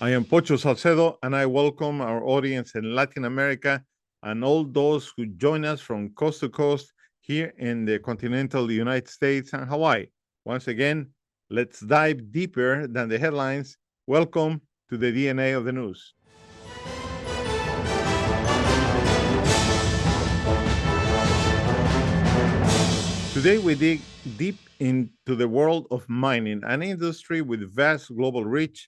I am Pocho Salcedo, and I welcome our audience in Latin America and all those who join us from coast to coast here in the continental United States and Hawaii. Once again, let's dive deeper than the headlines. Welcome to the DNA of the news. Today, we dig deep into the world of mining, an industry with vast global reach.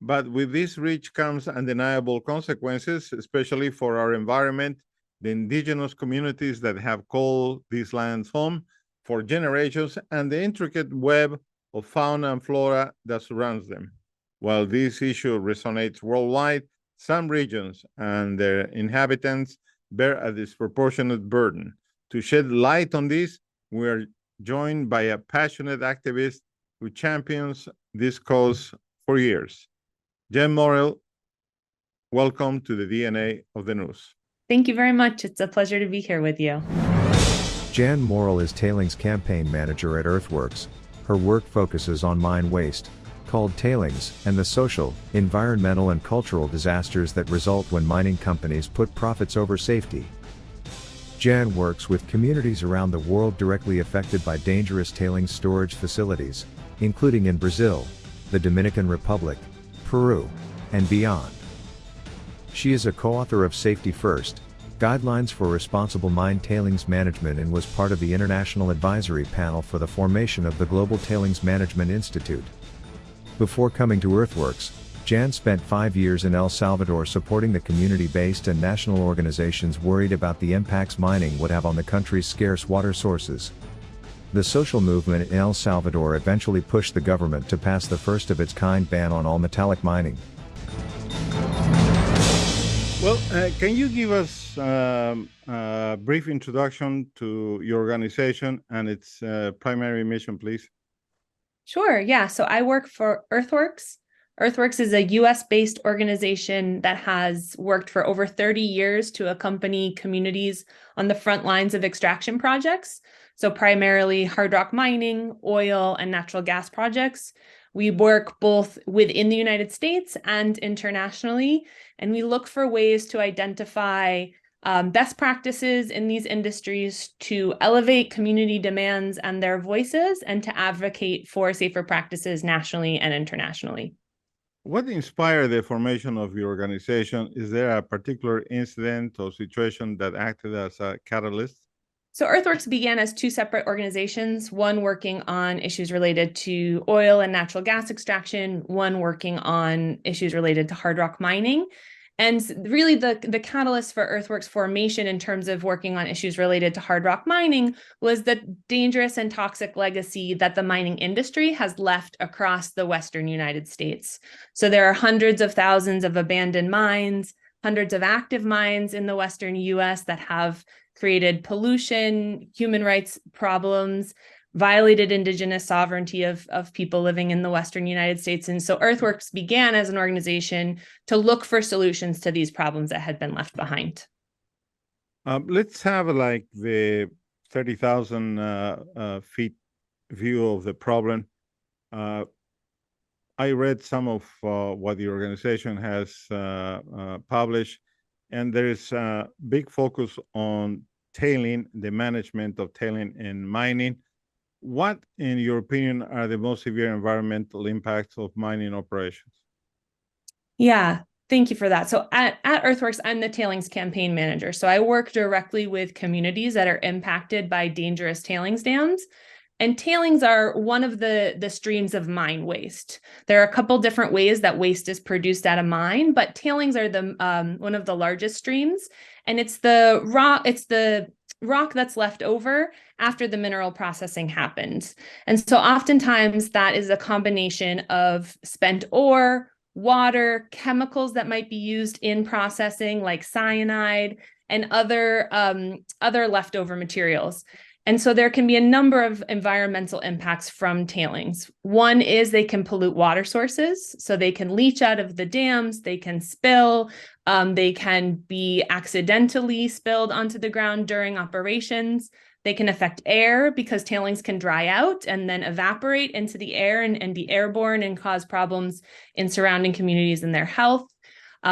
But with this reach comes undeniable consequences, especially for our environment, the indigenous communities that have called these lands home for generations, and the intricate web of fauna and flora that surrounds them. While this issue resonates worldwide, some regions and their inhabitants bear a disproportionate burden. To shed light on this, we are joined by a passionate activist who champions this cause for years. Jan Morrill, welcome to the DNA of the news. Thank you very much. It's a pleasure to be here with you. Jan Morrill is Tailings Campaign Manager at Earthworks. Her work focuses on mine waste, called tailings, and the social, environmental and cultural disasters that result when mining companies put profits over safety. Jan works with communities around the world directly affected by dangerous tailings storage facilities, including in Brazil, the Dominican Republic, Peru, and beyond. She is a co-author of Safety First, Guidelines for Responsible Mine Tailings Management, and was part of the International Advisory Panel for the formation of the Global Tailings Management Institute. Before coming to Earthworks, Jan spent 5 years in El Salvador supporting the community-based and national organizations worried about the impacts mining would have on the country's scarce water sources. The social movement in El Salvador eventually pushed the government to pass the first of its kind ban on all metallic mining. Well, can you give us a brief introduction to your organization and its primary mission, please? Sure, yeah. So I work for Earthworks. Earthworks is a US-based organization that has worked for over 30 years to accompany communities on the front lines of extraction projects. So primarily hard rock mining, oil, and natural gas projects. We work both within the United States and internationally, and we look for ways to identify best practices in these industries to elevate community demands and their voices, and to advocate for safer practices nationally and internationally. What inspired the formation of your organization? Is there a particular incident or situation that acted as a catalyst? So Earthworks began as two separate organizations, one working on issues related to oil and natural gas extraction, one working on issues related to hard rock mining. And really the catalyst for Earthworks formation in terms of working on issues related to hard rock mining was the dangerous and toxic legacy that the mining industry has left across the Western United States. So there are hundreds of thousands of abandoned mines, hundreds of active mines in the Western US that have created pollution, human rights problems, violated indigenous sovereignty of people living in the Western United States. And so Earthworks began as an organization to look for solutions to these problems that had been left behind. Let's have like the 30,000 feet view of the problem. I read some of what the organization has published, and there is a big focus on tailing, the management of tailing in mining. What, in your opinion, are the most severe environmental impacts of mining operations? Yeah, thank you for that. So at Earthworks, I'm the tailings campaign manager. So I work directly with communities that are impacted by dangerous tailings dams. And tailings are one of the streams of mine waste. There are a couple different ways that waste is produced at a mine, but tailings are the one of the largest streams. And it's the rock that's left over after the mineral processing happens. And so oftentimes that is a combination of spent ore, water, chemicals that might be used in processing like cyanide and other leftover materials. And so there can be a number of environmental impacts from tailings. One is they can pollute water sources. So they can leach out of the dams, they can spill, they can be accidentally spilled onto the ground during operations. They can affect air because tailings can dry out and then evaporate into the air and be airborne and cause problems in surrounding communities and their health.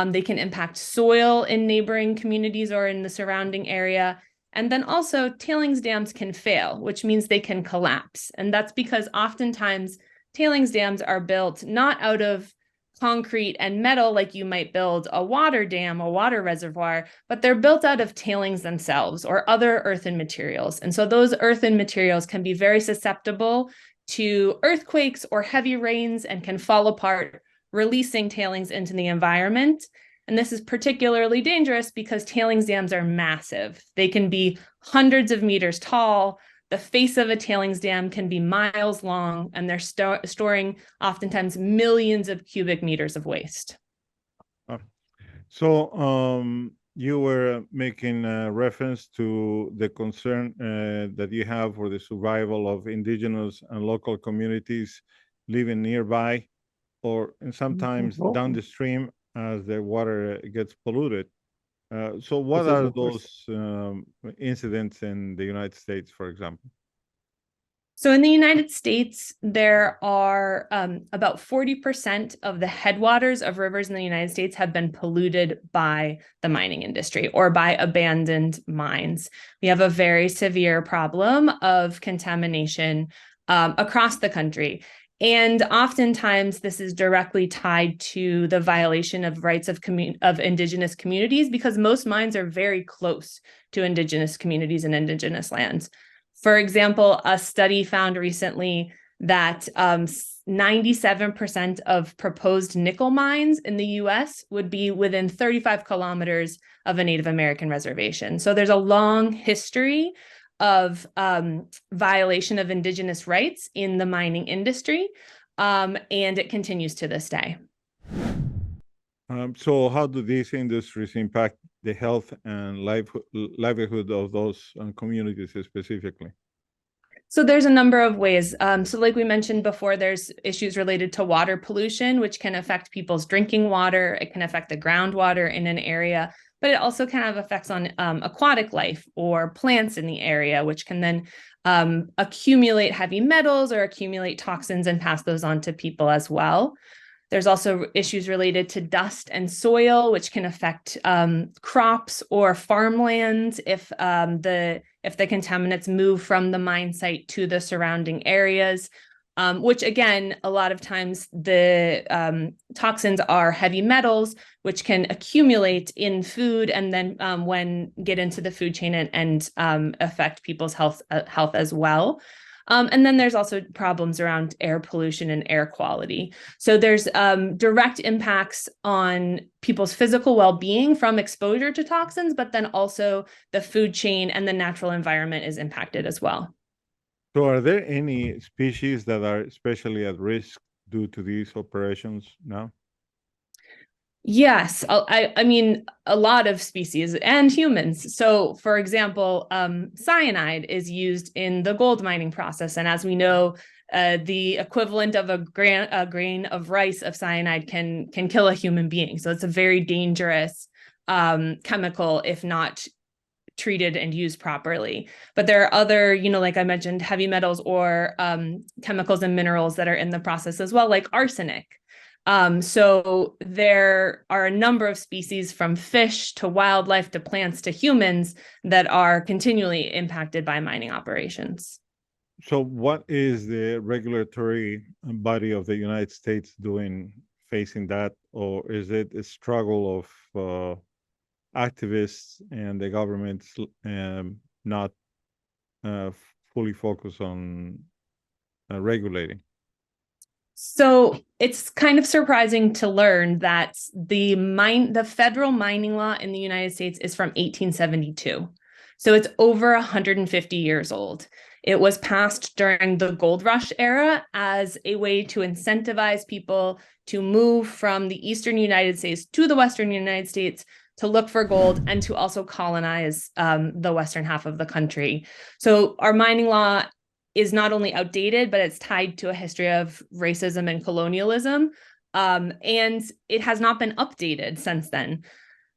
They can impact soil in neighboring communities or in the surrounding area. And then also tailings dams can fail, which means they can collapse. And that's because oftentimes tailings dams are built not out of concrete and metal like you might build a water dam, a water reservoir, but they're built out of tailings themselves or other earthen materials. And so those earthen materials can be very susceptible to earthquakes or heavy rains and can fall apart, releasing tailings into the environment. And this is particularly dangerous because tailings dams are massive. They can be hundreds of meters tall. The face of a tailings dam can be miles long, and they're storing oftentimes millions of cubic meters of waste. So you were making reference to the concern that you have for the survival of indigenous and local communities living nearby, or and sometimes down the stream as the water gets polluted. So what are those incidents in the United States, for example? So in the United States, there are about 40% of the headwaters of rivers in the United States have been polluted by the mining industry or by abandoned mines. We have a very severe problem of contamination across the country. And oftentimes this is directly tied to the violation of rights of indigenous communities because most mines are very close to indigenous communities and indigenous lands. For example, a study found recently that 97% of proposed nickel mines in the US would be within 35 kilometers of a Native American reservation. So there's a long history of violation of indigenous rights in the mining industry, and it continues to this day. So how do these industries impact the health and livelihood of those communities specifically? So there's a number of ways. So like we mentioned before, there's issues related to water pollution, which can affect people's drinking water. It can affect the groundwater in an area, but it also can have effects on aquatic life or plants in the area, which can then accumulate heavy metals or accumulate toxins and pass those on to people as well. There's also issues related to dust and soil, which can affect crops or farmland if the contaminants move from the mine site to the surrounding areas, which again, a lot of times the toxins are heavy metals, which can accumulate in food and then when get into the food chain and affect people's health as well. And then there's also problems around air pollution and air quality. So there's direct impacts on people's physical well-being from exposure to toxins, but then also the food chain and the natural environment is impacted as well. So are there any species that are especially at risk due to these operations now? Yes, I mean, a lot of species and humans. So, for example, cyanide is used in the gold mining process. And as we know, the equivalent of a grain of rice of cyanide can kill a human being. So it's a very dangerous chemical if not treated and used properly. But there are other, like I mentioned, heavy metals or chemicals and minerals that are in the process as well, like arsenic. So there are a number of species from fish to wildlife to plants to humans that are continually impacted by mining operations. So what is the regulatory body of the United States doing facing that? Or is it a struggle of activists and the government's not fully focused on regulating? So it's kind of surprising to learn that the federal mining law in the United States is from 1872. So it's over 150 years old. It was passed during the gold rush era as a way to incentivize people to move from the eastern United States to the western United States to look for gold and to also colonize the western half of the country. So our mining law is not only outdated, but it's tied to a history of racism and colonialism. And it has not been updated since then.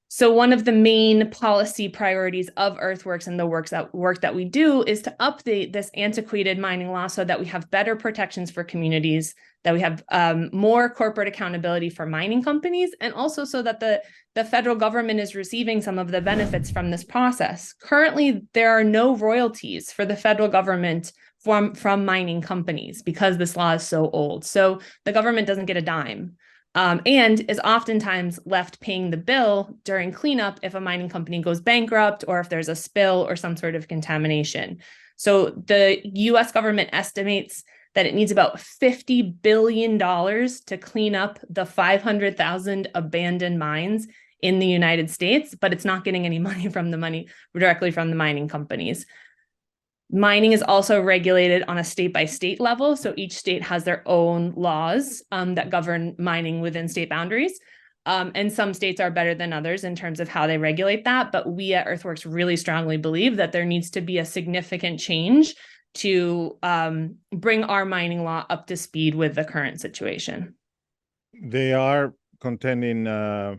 So one of the main policy priorities of Earthworks and the work that we do is to update this antiquated mining law so that we have better protections for communities, that we have more corporate accountability for mining companies, and also so that the federal government is receiving some of the benefits from this process. Currently, there are no royalties for the federal government from mining companies because this law is so old. So the government doesn't get a dime. And is oftentimes left paying the bill during cleanup if a mining company goes bankrupt or if there's a spill or some sort of contamination. So the US government estimates that it needs about $50 billion to clean up the 500,000 abandoned mines in the United States, but it's not getting any money directly from the mining companies. Mining is also regulated on a state-by-state level. So each state has their own laws that govern mining within state boundaries. And some states are better than others in terms of how they regulate that. But we at Earthworks really strongly believe that there needs to be a significant change to bring our mining law up to speed with the current situation. They are containing the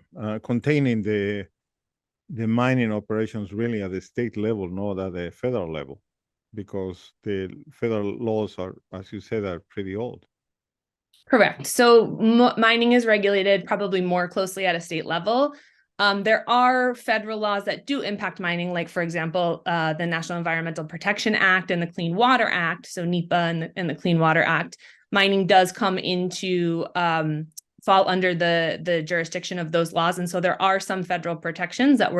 mining operations really at the state level, not at the federal level, because the federal laws are, as you said, are pretty old. Correct. So mining is regulated probably more closely at a state level. There are federal laws that do impact mining, like, for example, the National Environmental Protection Act and the Clean Water Act, so NEPA and the Clean Water Act. Mining does come into fall under the jurisdiction of those laws. And so there are some federal protections that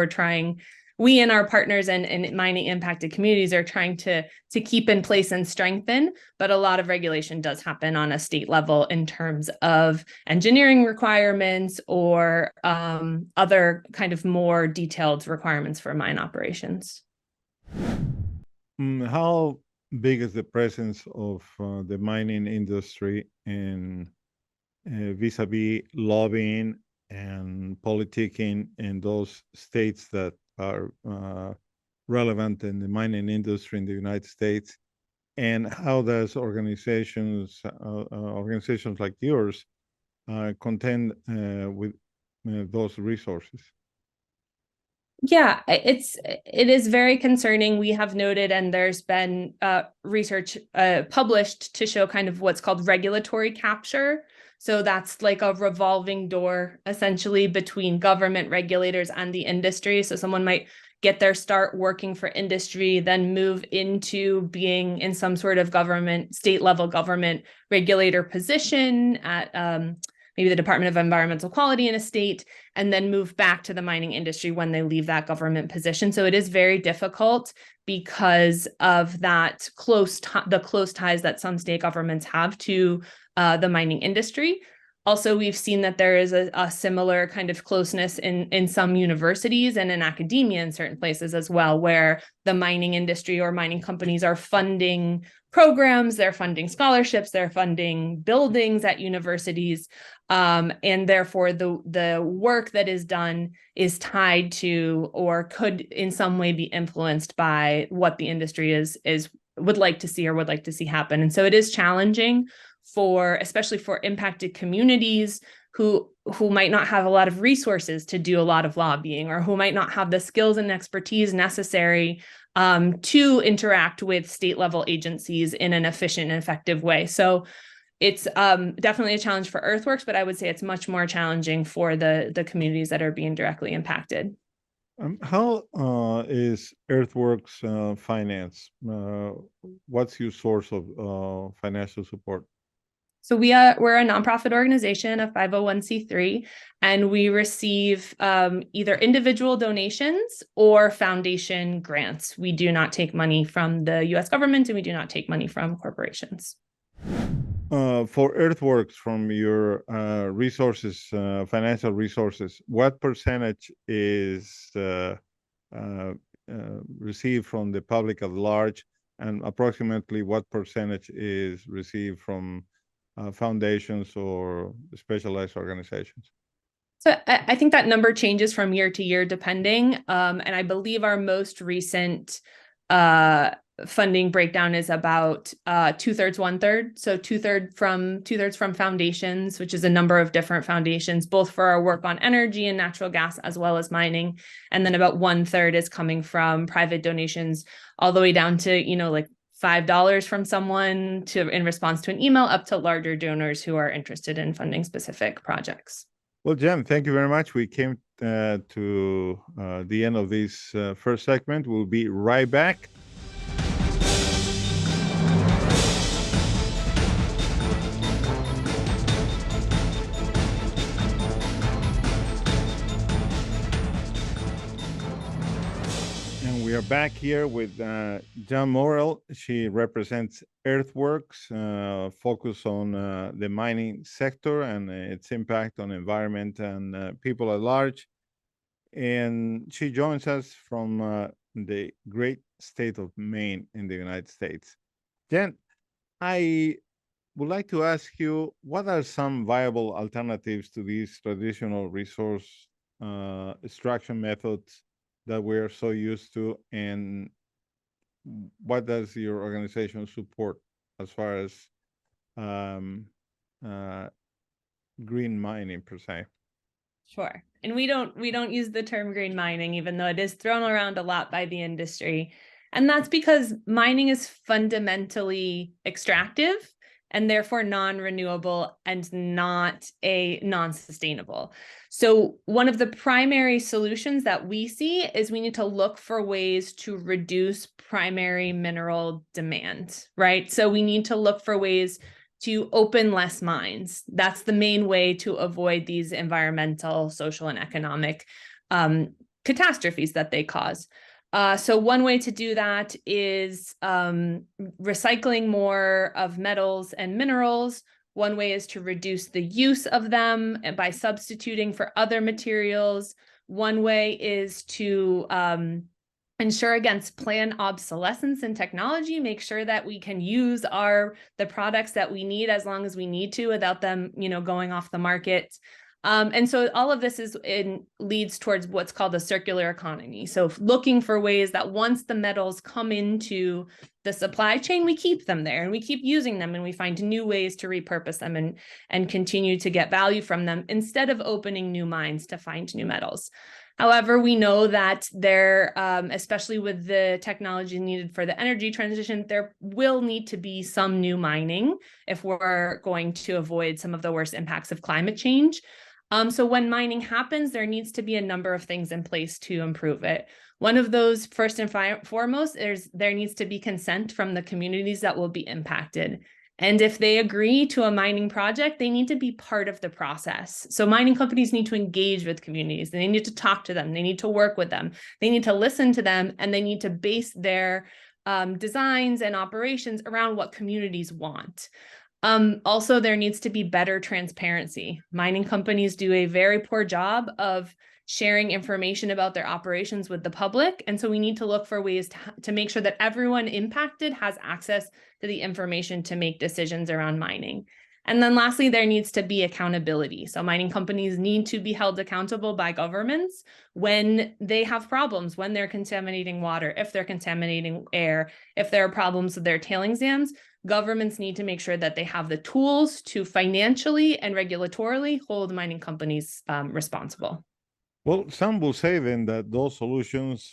we and our partners and mining impacted communities are trying to keep in place and strengthen, but a lot of regulation does happen on a state level in terms of engineering requirements or other kind of more detailed requirements for mine operations. How big is the presence of the mining industry in vis-a-vis lobbying and politicking in those states that are relevant in the mining industry in the United States, and how does organizations like yours contend with those resources? Yeah, it is very concerning. We have noted, and there's been research published to show kind of what's called regulatory capture. So that's like a revolving door, essentially, between government regulators and the industry. So someone might get their start working for industry, then move into being in some sort of state level government regulator position at maybe the Department of Environmental Quality in a state, and then move back to the mining industry when they leave that government position. So it is very difficult because of that the close ties that some state governments have to the mining industry. Also, we've seen that there is a similar kind of closeness in some universities and in academia in certain places as well, where the mining industry or mining companies are funding programs, they're funding scholarships, they're funding buildings at universities, and therefore the work that is done is tied to or could in some way be influenced by what the industry would like to see happen. And so it is challenging especially for impacted communities who might not have a lot of resources to do a lot of lobbying, or who might not have the skills and expertise necessary to interact with state level agencies in an efficient and effective way. So it's definitely a challenge for Earthworks, but I would say it's much more challenging for the communities that are being directly impacted. How is Earthworks financed? What's your source of financial support? So we're a nonprofit organization, a 501c3, and we receive either individual donations or foundation grants. We do not take money from the US government, and we do not take money from corporations. For Earthworks, from your resources, financial resources, what percentage is received from the public at large, and approximately what percentage is received from foundations or specialized organizations? So I think that number changes from year to year depending. And I believe our most recent funding breakdown is about 2/3, 1/3. So 2/3 from foundations, which is a number of different foundations, both for our work on energy and natural gas, as well as mining. And then about 1/3 is coming from private donations, all the way down to, like $5 from someone in response to an email, up to larger donors who are interested in funding specific projects. Well, Jen, thank you very much. We came to the end of this first segment. We'll be right back. We are back here with Jan Morrill. She represents Earthworks, focus on the mining sector and its impact on environment and people at large. And she joins us from the great state of Maine in the United States. Jan, I would like to ask you, what are some viable alternatives to these traditional resource extraction methods that we're so used to, and what does your organization support as far as green mining per se? Sure. And we don't use the term green mining, even though it is thrown around a lot by the industry. And that's because mining is fundamentally extractive and therefore non-renewable and not non-sustainable. So one of the primary solutions that we see is we need to look for ways to reduce primary mineral demand, right? So we need to look for ways to open less mines. That's the main way to avoid these environmental, social, and economic catastrophes that they cause. So one way to do that is recycling more of metals and minerals. One way is to reduce the use of them by substituting for other materials. One way is to ensure against planned obsolescence in technology, make sure that we can use the products that we need as long as we need to without them, going off the market. And so all of this leads towards what's called a circular economy. So looking for ways that once the metals come into the supply chain, we keep them there and we keep using them and we find new ways to repurpose them and continue to get value from them instead of opening new mines to find new metals. However, we know that there, especially with the technology needed for the energy transition, there will need to be some new mining if we're going to avoid some of the worst impacts of climate change. So when mining happens, there needs to be a number of things in place to improve it. One of those, first and foremost, is there needs to be consent from the communities that will be impacted. And if they agree to a mining project, they need to be part of the process. So mining companies need to engage with communities. They need to talk to them. They need to work with them. They need to listen to them, and they need to base their designs and operations around what communities want. Also, there needs to be better transparency. Mining companies do a very poor job of sharing information about their operations with the public. And so we need to look for ways to make sure that everyone impacted has access to the information to make decisions around mining. And then lastly, there needs to be accountability. So mining companies need to be held accountable by governments when they have problems, when they're contaminating water, if they're contaminating air, if there are problems with their tailings dams. Governments need to make sure that they have the tools to financially and regulatorily hold mining companies responsible. Well, some will say then that those solutions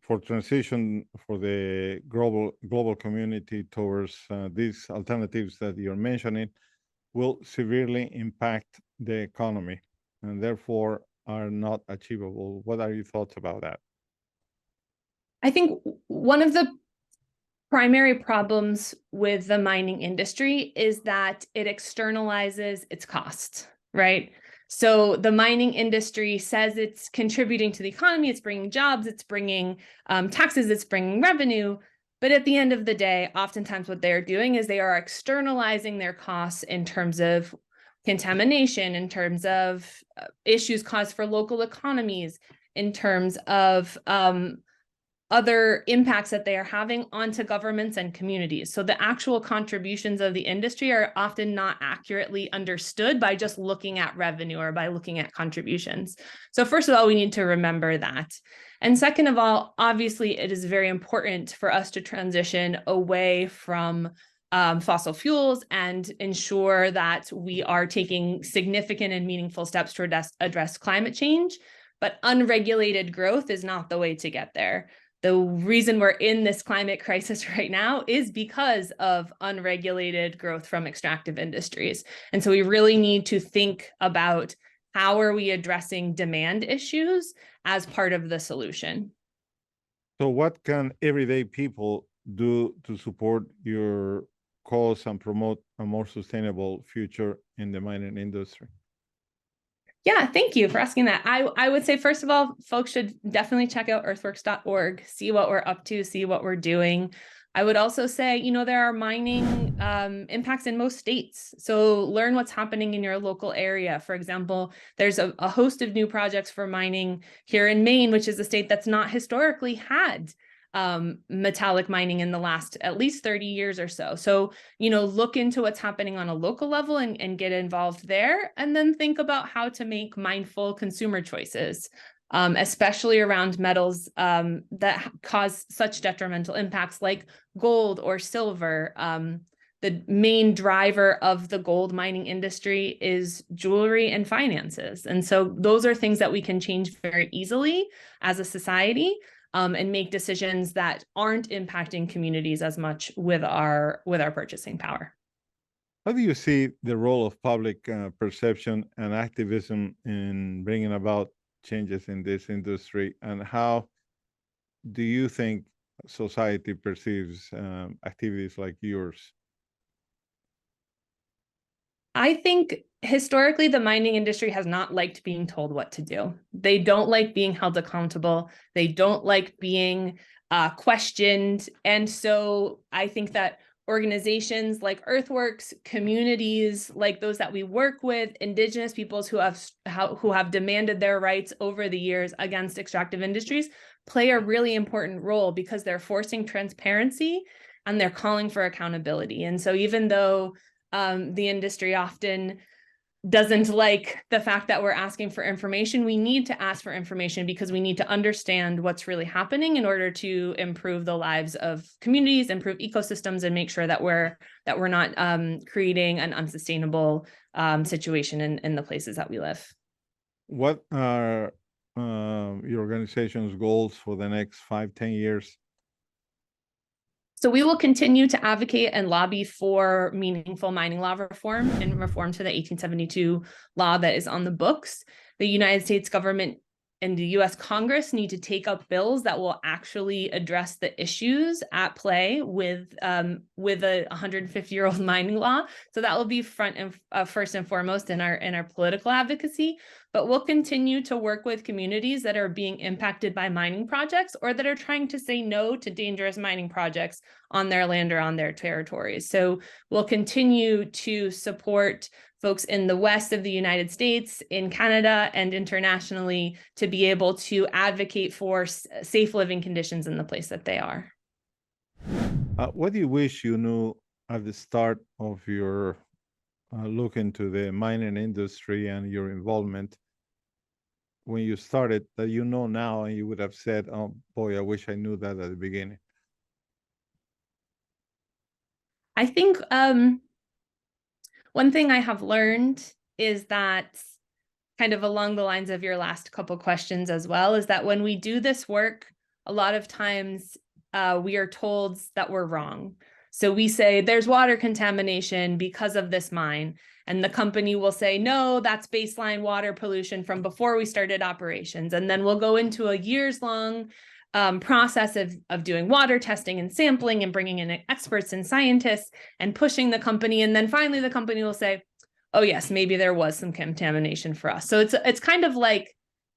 for transition for the global community towards these alternatives that you're mentioning will severely impact the economy and therefore are not achievable. What are your thoughts about that? I think one of the primary problems with the mining industry is that it externalizes its costs, right? So the mining industry says it's contributing to the economy, it's bringing jobs, it's bringing taxes, it's bringing revenue. But at the end of the day, oftentimes what they're doing is they are externalizing their costs in terms of contamination, in terms of issues caused for local economies, in terms of other impacts that they are having onto governments and communities. So the actual contributions of the industry are often not accurately understood by just looking at revenue or by looking at contributions. So first of all, we need to remember that. And second of all, obviously, it is very important for us to transition away from fossil fuels and ensure that we are taking significant and meaningful steps to address climate change. But unregulated growth is not the way to get there. The reason we're in this climate crisis right now is because of unregulated growth from extractive industries. And so we really need to think about how are we addressing demand issues as part of the solution. So what can everyday people do to support your cause and promote a more sustainable future in the mining industry? Yeah, thank you for asking that. I would say, first of all, folks should definitely check out earthworks.org, see what we're up to, see what we're doing. I would also say, there are mining impacts in most states. So learn what's happening in your local area. For example, there's a host of new projects for mining here in Maine, which is a state that's not historically had metallic mining in the last at least 30 years or so. So, look into what's happening on a local level and get involved there, and then think about how to make mindful consumer choices, especially around metals that cause such detrimental impacts like gold or silver. The main driver of the gold mining industry is jewelry and finances. And so those are things that we can change very easily as a society. And make decisions that aren't impacting communities as much with our purchasing power. How do you see the role of public perception and activism in bringing about changes in this industry, and how do you think society perceives activities like yours? I think historically, the mining industry has not liked being told what to do. They don't like being held accountable. They don't like being questioned. And so I think that organizations like Earthworks, communities like those that we work with, Indigenous peoples who have demanded their rights over the years against extractive industries play a really important role, because they're forcing transparency and they're calling for accountability. And so even though the industry often doesn't like the fact that we're asking for information, we need to ask for information because we need to understand what's really happening in order to improve the lives of communities, improve ecosystems, and make sure that we're not creating an unsustainable situation in the places that we live. What are your organization's goals for the next 5-10 years? So we will continue to advocate and lobby for meaningful mining law reform and reform to the 1872 law that is on the books. The United States government and the US Congress need to take up bills that will actually address the issues at play with a 150-year-old mining law. So that will be first and foremost in our political advocacy. But we'll continue to work with communities that are being impacted by mining projects, or that are trying to say no to dangerous mining projects on their land or on their territories. So we'll continue to support folks in the west of the United States, in Canada, and internationally to be able to advocate for safe living conditions in the place that they are. What do you wish you knew at the start of your look into the mining industry and your involvement when you started, that you know now and you would have said, oh boy, I wish I knew that at the beginning? I think one thing I have learned is that, kind of along the lines of your last couple questions as well, is that when we do this work, a lot of times we are told that we're wrong. So we say there's water contamination because of this mine, and the company will say, no, that's baseline water pollution from before we started operations. And then we'll go into a years-long process of doing water testing and sampling and bringing in experts and scientists and pushing the company. And then finally the company will say, oh yes, maybe there was some contamination for us. So it's kind of like,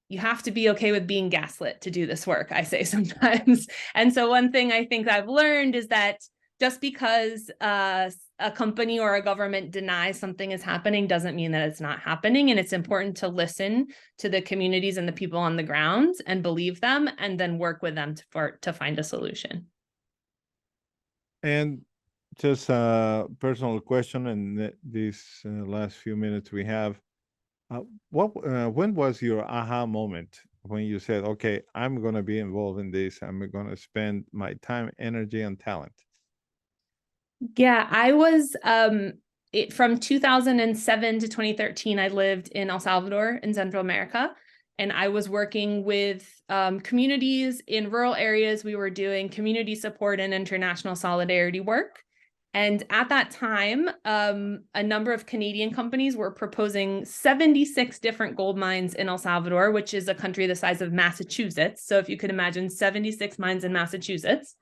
you have to be okay with being gaslit to do this work, I say sometimes. And so one thing I think I've learned is that just because a company or a government denies something is happening doesn't mean that it's not happening. And it's important to listen to the communities and the people on the ground and believe them, and then work with them to find a solution. And just a personal question in these last few minutes we have. When was your aha moment when you said, okay, I'm going to be involved in this. I'm going to spend my time, energy, and talent? Yeah, I was from 2007 to 2013, I lived in El Salvador in Central America, and I was working with communities in rural areas. We were doing community support and international solidarity work. And at that time, a number of Canadian companies were proposing 76 different gold mines in El Salvador, which is a country the size of Massachusetts. So if you could imagine 76 mines in Massachusetts.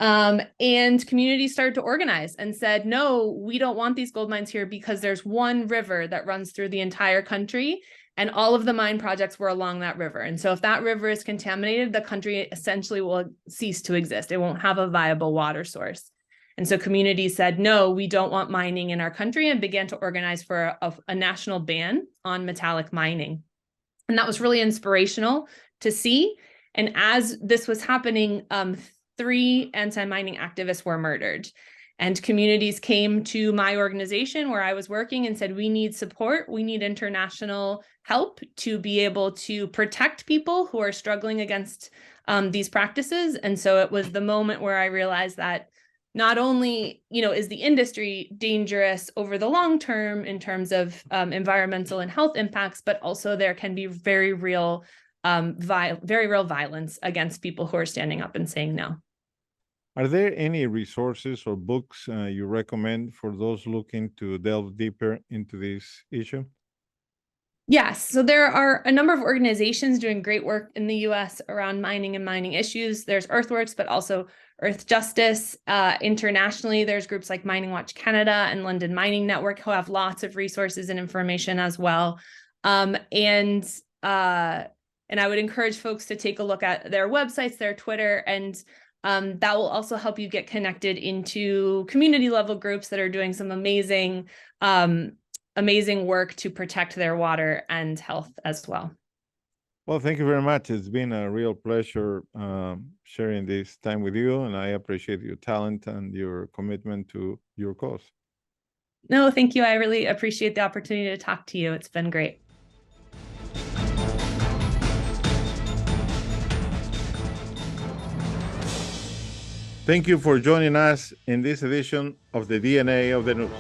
And communities started to organize and said, no, we don't want these gold mines here because there's one river that runs through the entire country, and all of the mine projects were along that river. And so if that river is contaminated, the country essentially will cease to exist. It won't have a viable water source. And so communities said, no, we don't want mining in our country, and began to organize for a national ban on metallic mining. And that was really inspirational to see. And as this was happening, 3 anti-mining activists were murdered. And communities came to my organization where I was working and said, we need support. We need international help to be able to protect people who are struggling against these practices. And so it was the moment where I realized that not only, is the industry dangerous over the long term in terms of environmental and health impacts, but also there can be very real violence against people who are standing up and saying no. Are there any resources or books you recommend for those looking to delve deeper into this issue? Yes, so there are a number of organizations doing great work in the US around mining and mining issues. There's Earthworks, but also Earth Justice. Internationally, there's groups like Mining Watch Canada and London Mining Network who have lots of resources and information as well. And I would encourage folks to take a look at their websites, their Twitter, and that will also help you get connected into community level groups that are doing some amazing work to protect their water and health as well. Well, thank you very much. It's been a real pleasure sharing this time with you, and I appreciate your talent and your commitment to your cause. No, thank you. I really appreciate the opportunity to talk to you. It's been great. Thank you for joining us in this edition of the DNA of the News.